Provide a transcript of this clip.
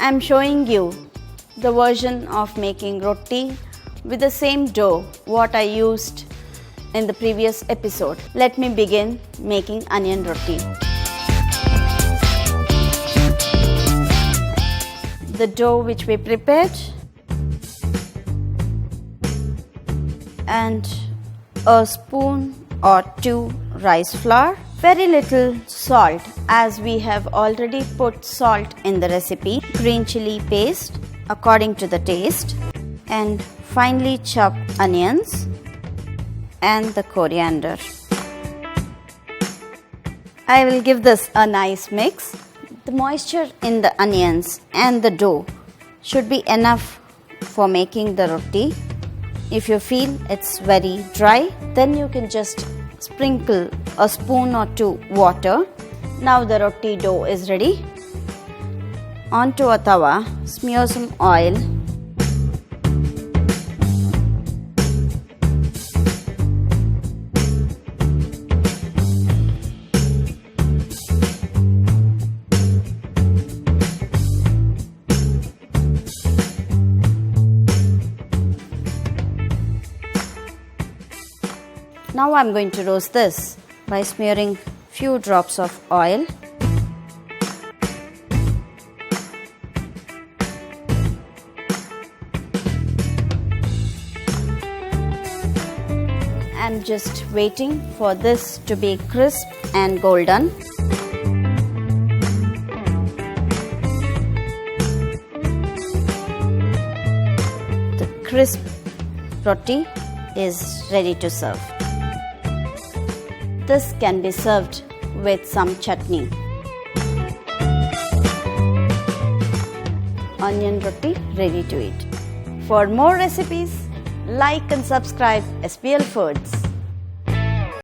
I am showing you the version of making roti with the same dough what I used in the previous episode. Let me begin making onion roti. The dough which we prepared and a spoon or 2 rice flour, very little salt as we have already put salt in the recipe, green chilli paste according to the taste, and finely chopped onions and the coriander. I will give this a nice mix. The moisture in the onions and the dough should be enough for making the roti. If you feel it's very dry, then you can just sprinkle a spoon or 2 water. Now the roti dough is ready. Onto a tawa, smear some oil. Now I am going to roast this by smearing few drops of oil. I am just waiting for this to be crisp and golden. The crisp roti is ready to serve. This can be served with some chutney. Onion roti ready to eat. For more recipes, like and subscribe SPL Foods.